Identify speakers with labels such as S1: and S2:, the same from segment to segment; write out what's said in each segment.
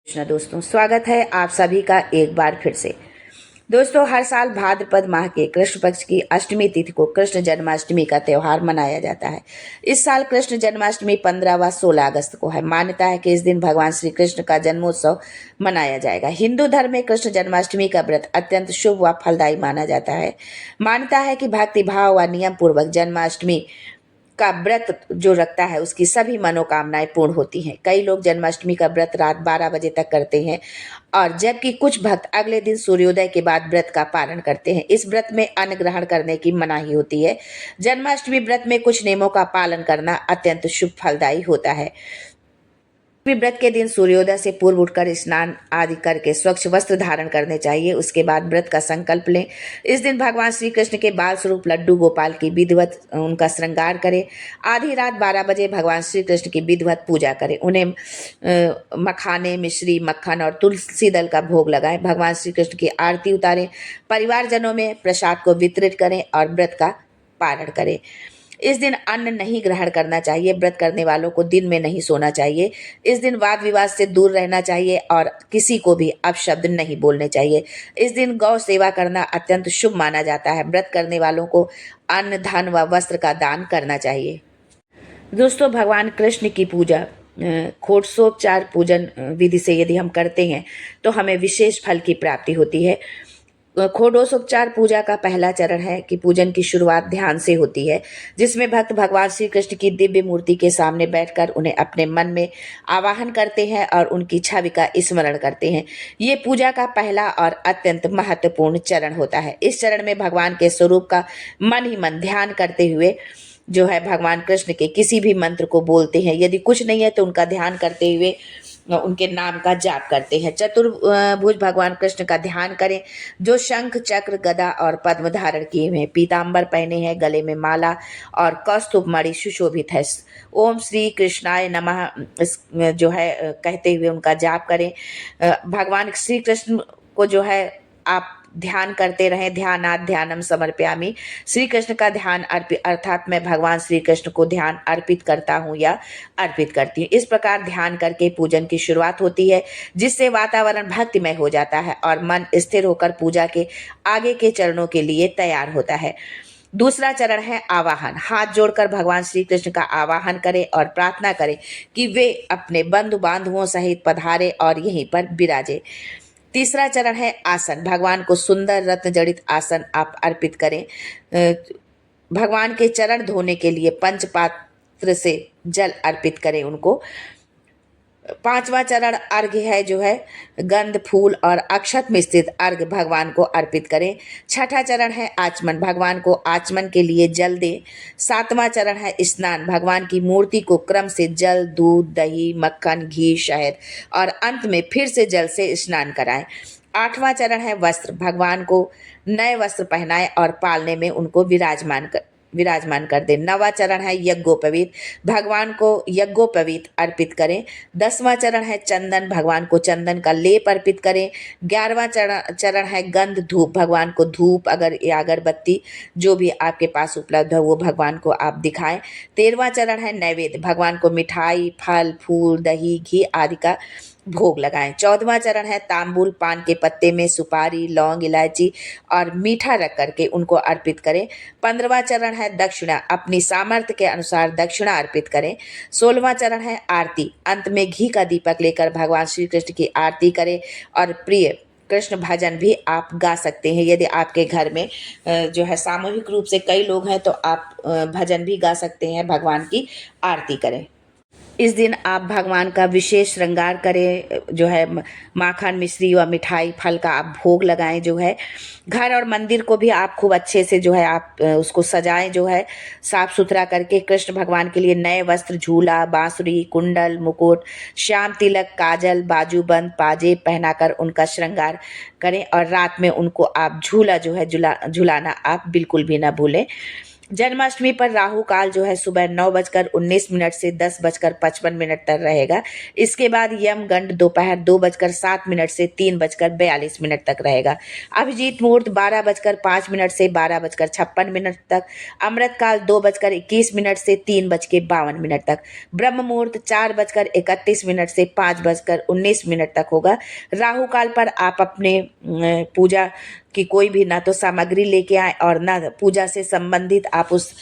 S1: कृष्णा दोस्तों, स्वागत है आप सभी का एक बार फिर से। दोस्तों, हर साल भाद्रपद माह के कृष्ण पक्ष की अष्टमी तिथि को कृष्ण जन्माष्टमी का त्योहार मनाया जाता है। इस साल कृष्ण जन्माष्टमी 15 व 16 अगस्त को है। मान्यता है कि इस दिन भगवान श्री कृष्ण का जन्मोत्सव मनाया जाएगा। हिंदू धर्म में कृष्ण जन्माष्टमी का व्रत अत्यंत शुभ व फलदायी माना जाता है। मान्यता है कि भक्ति भाव व नियम पूर्वक जन्माष्टमी का व्रत जो रखता है उसकी सभी मनोकामनाएं पूर्ण होती हैं। कई लोग जन्माष्टमी का व्रत रात 12 बजे तक करते हैं और जबकि कुछ भक्त अगले दिन सूर्योदय के बाद व्रत का पालन करते हैं। इस व्रत में अन्न ग्रहण करने की मनाही होती है। जन्माष्टमी व्रत में कुछ नियमों का पालन करना अत्यंत शुभ फलदायी होता है। व्रत के दिन सूर्योदय से पूर्व उठकर स्नान आदि करके स्वच्छ वस्त्र धारण करने चाहिए। उसके बाद व्रत का संकल्प लें। इस दिन भगवान श्री कृष्ण के बाल स्वरूप लड्डू गोपाल की विधिवत उनका श्रृंगार करें। आधी रात 12 बजे भगवान श्री कृष्ण की विधिवत पूजा करें। उन्हें मखाने, मिश्री, मक्खन और तुलसी दल का भोग लगाएं। भगवान श्री कृष्ण की आरती उतारें। परिवारजनों में प्रसाद को वितरित करें और व्रत का पारण करें। इस दिन अन्न नहीं ग्रहण करना चाहिए। व्रत करने वालों को दिन में नहीं सोना चाहिए। इस दिन वाद विवाद से दूर रहना चाहिए और किसी को भी अपशब्द नहीं बोलने चाहिए। इस दिन गौ सेवा करना अत्यंत शुभ माना जाता है। व्रत करने वालों को अन्न, धन व वस्त्र का दान करना चाहिए। दोस्तों, भगवान कृष्ण की पूजा षोडशोपचार पूजन विधि से यदि हम करते हैं तो हमें विशेष फल की प्राप्ति होती है। षोडशोपचार पूजा का पहला चरण है कि पूजन की शुरुआत ध्यान से होती है, जिसमें भक्त भगवान श्री कृष्ण की दिव्य मूर्ति के सामने बैठकर उन्हें अपने मन में आवाहन करते हैं और उनकी छवि का स्मरण करते हैं। ये पूजा का पहला और अत्यंत महत्वपूर्ण चरण होता है। इस चरण में भगवान के स्वरूप का मन ही मन ध्यान करते हुए जो है भगवान कृष्ण के किसी भी मंत्र को बोलते हैं। यदि कुछ नहीं है तो उनका ध्यान करते हुए उनके नाम का जाप करते हैं। चतुर्भुज भगवान कृष्ण का ध्यान करें, जो शंख, चक्र, गदा और पद्म धारण किए हुए, पीतांबर पहने हैं, गले में माला और कौस्तुभ मणि सुशोभित है। ओम श्री कृष्णाय नमः जो है कहते हुए उनका जाप करें। भगवान श्री कृष्ण को जो है आप ध्यान करते रहें। ध्यानात् ध्यानम समर्पयामि। श्री कृष्ण का ध्यान अर्थात मैं भगवान श्री कृष्ण को ध्यान अर्पित करता हूँ या अर्पित करती हूँ। इस प्रकार ध्यान करके पूजन की शुरुआत होती है, जिससे वातावरण भक्तिमय हो जाता है और मन स्थिर होकर पूजा के आगे के चरणों के लिए तैयार होता है। दूसरा चरण है आवाहन। हाथ जोड़कर भगवान श्री कृष्ण का आवाहन करें और प्रार्थना करें कि वे अपने बंधु बांधवों सहित पधारे और यहीं पर विराजे। तीसरा चरण है आसन। भगवान को सुंदर रत्न जड़ित आसन आप अर्पित करें। भगवान के चरण धोने के लिए पंचपात्र से जल अर्पित करें उनको। पांचवा चरण अर्घ्य है जो है गंध, फूल और अक्षत में स्थित अर्घ्य भगवान को अर्पित करें। छठा चरण है आचमन। भगवान को आचमन के लिए जल दें। सातवां चरण है स्नान। भगवान की मूर्ति को क्रम से जल, दूध, दही, मक्खन, घी, शहद और अंत में फिर से जल से स्नान कराएं। आठवां चरण है वस्त्र। भगवान को नए वस्त्र पहनाएं और पालने में उनको विराजमान कर दे। नवा चरण है यज्ञोपवीत। भगवान को यज्ञोपवीत अर्पित करें। 10वां चरण है चंदन। भगवान को चंदन का लेप अर्पित करें। 11वां चरण है गंध, धूप। भगवान को धूप या अगरबत्ती जो भी आपके पास उपलब्ध है वो भगवान को आप दिखाएं। 13वां चरण है नैवेद्य। भगवान को मिठाई, फल, फूल, दही, घी आदि का भोग लगाएं। 14वां चरण है तांबूल। पान के पत्ते में सुपारी, लौंग, इलायची और मीठा रख करके उनको अर्पित करें। 15वां चरण है दक्षिणा। अपनी सामर्थ्य के अनुसार दक्षिणा अर्पित करें। 16वां चरण है आरती। अंत में घी का दीपक लेकर भगवान श्री कृष्ण की आरती करें और प्रिय कृष्ण भजन भी आप गा सकते हैं। यदि आपके घर में जो है सामूहिक रूप से कई लोग हैं तो आप भजन भी गा सकते हैं, भगवान की आरती करें। इस दिन आप भगवान का विशेष श्रृंगार करें, जो है माखन, मिश्री व मिठाई, फल का आप भोग लगाएं। जो है घर और मंदिर को भी आप खूब अच्छे से जो है आप उसको सजाएं, जो है साफ सुथरा करके। कृष्ण भगवान के लिए नए वस्त्र, झूला, बांसुरी, कुंडल, मुकुट, श्याम तिलक, काजल, बाजूबंद, पाजे पहनाकर उनका श्रृंगार करें और रात में उनको आप झूला जो है झुलाना आप बिल्कुल भी ना भूलें। जन्माष्टमी पर राहु काल जो है सुबह 9:19 से 10:55 तक रहेगा। इसके बाद यम गंड दोपहर 2:07 से 3:42 तक रहेगा। अभिजीत मुहूर्त 12:05 से 12:56 तक। अमृत काल 2:21 से 3:52 तक। ब्रह्म मुहूर्त 4:31 से 5:19 तक होगा। राहु काल पर आप अपने पूजा कि कोई भी ना तो सामग्री लेके आए और ना पूजा से संबंधित आप उस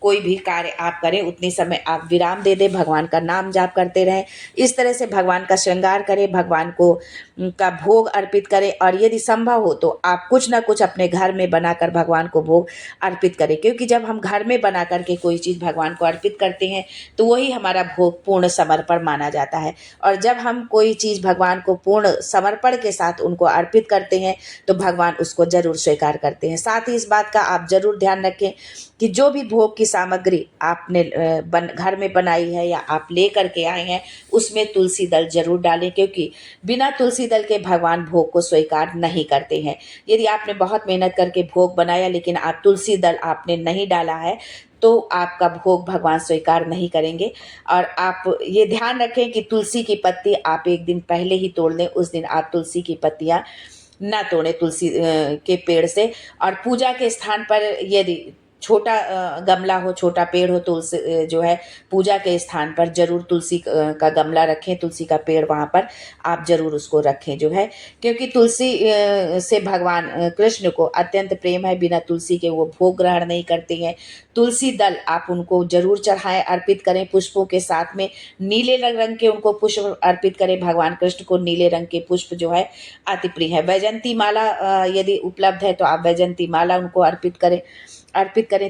S1: कोई भी कार्य आप करें, उतनी समय आप विराम दे दें, भगवान का नाम जाप करते रहें। इस तरह से भगवान का श्रृंगार करें, भगवान को का भोग अर्पित करें और यदि संभव हो तो आप कुछ ना कुछ अपने घर में बनाकर भगवान को भोग अर्पित करें, क्योंकि जब हम घर में बना करके कोई चीज़ भगवान को अर्पित करते हैं तो वही हमारा भोग पूर्ण समर्पण माना जाता है। और जब हम कोई चीज़ भगवान को पूर्ण समर्पण के साथ उनको अर्पित करते हैं तो भगवान उसको जरूर स्वीकार करते हैं। साथ ही इस बात का आप जरूर ध्यान रखें कि जो भी भोग की सामग्री आपने घर में बनाई है या आप ले करके आए हैं उसमें तुलसी दल जरूर डालें, क्योंकि बिना तुलसी दल के भगवान भोग को स्वीकार नहीं करते हैं। यदि आपने बहुत मेहनत करके भोग बनाया लेकिन आप तुलसी दल आपने नहीं डाला है तो आपका भोग भगवान स्वीकार नहीं करेंगे। और आप ये ध्यान रखें कि तुलसी की पत्ती आप एक दिन पहले ही तोड़ लें, उस दिन आप तुलसी की पत्तियां ना तोड़े तुलसी के पेड़ से। और पूजा के स्थान पर यदि छोटा गमला हो, छोटा पेड़ हो तो उस जो है पूजा के स्थान पर जरूर तुलसी का गमला रखें, तुलसी का पेड़ वहाँ पर आप जरूर उसको रखें जो है, क्योंकि तुलसी से भगवान कृष्ण को अत्यंत प्रेम है। बिना तुलसी के वो भोग ग्रहण नहीं करते हैं। तुलसी दल आप उनको जरूर चढ़ाएं, अर्पित करें पुष्पों के साथ में। नीले रंग के उनको पुष्प अर्पित करें, भगवान कृष्ण को नीले रंग के पुष्प जो है अति प्रिय है। वैजंती माला यदि उपलब्ध है तो आप वैजंती माला उनको अर्पित करें।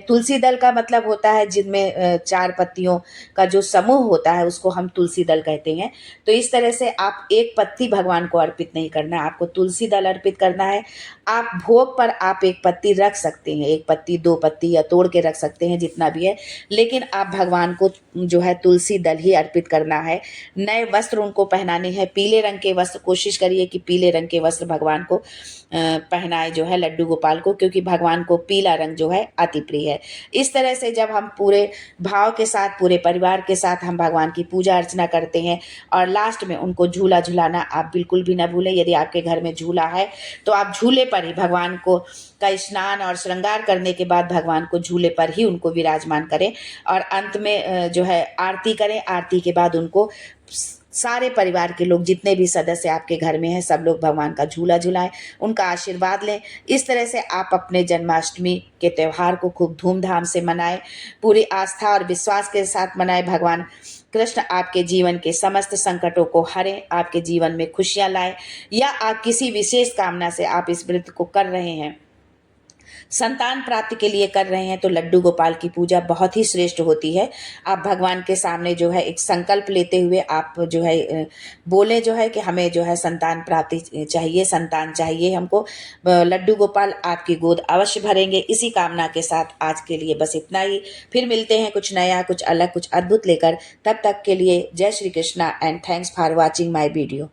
S1: तुलसी दल का मतलब होता है जिनमें 4 पत्तियों का जो समूह होता है उसको हम तुलसी दल कहते हैं। तो इस तरह से आप एक पत्ती भगवान को अर्पित नहीं करना है, आपको तुलसी दल अर्पित करना है। आप भोग पर आप एक पत्ती रख सकते हैं, 1 पत्ती 2 पत्ती या तोड़ के रख सकते हैं, जितना भी है, लेकिन आप भगवान को जो है तुलसी दल ही अर्पित करना है। नए वस्त्र उनको पहनाने हैं, पीले रंग के वस्त्र, कोशिश करिए कि पीले रंग के वस्त्र भगवान को पहनाए जो है लड्डू गोपाल को, क्योंकि भगवान को पीला रंग जो है अति प्रिय है। इस तरह से जब हम पूरे भाव के साथ पूरे परिवार के साथ हम भगवान की पूजा अर्चना करते हैं और लास्ट में उनको झूला झुलाना आप बिल्कुल भी ना भूलें। यदि आपके घर में झूला है तो आप झूले पर ही भगवान को का स्नान और श्रृंगार करने के बाद भगवान को झूले पर ही उनको विराजमान करें और अंत में जो है आरती करें। आरती के बाद उनको सारे परिवार के लोग जितने भी सदस्य आपके घर में हैं सब लोग भगवान का झूला झुलाएं, उनका आशीर्वाद लें। इस तरह से आप अपने जन्माष्टमी के त्यौहार को खूब धूमधाम से मनाएं, पूरी आस्था और विश्वास के साथ मनाएं। भगवान कृष्ण आपके जीवन के समस्त संकटों को हरें, आपके जीवन में खुशियां लाएं। या आप किसी विशेष कामना से आप इस व्रत को कर रहे हैं, संतान प्राप्ति के लिए कर रहे हैं, तो लड्डू गोपाल की पूजा बहुत ही श्रेष्ठ होती है। आप भगवान के सामने जो है एक संकल्प लेते हुए आप जो है बोले जो है कि हमें जो है संतान प्राप्ति चाहिए, संतान चाहिए हमको, लड्डू गोपाल आपकी गोद अवश्य भरेंगे। इसी कामना के साथ आज के लिए बस इतना ही। फिर मिलते हैं कुछ नया, कुछ अलग, कुछ अद्भुत लेकर। तब तक के लिए जय Shri Krishna and thanks for watching my video.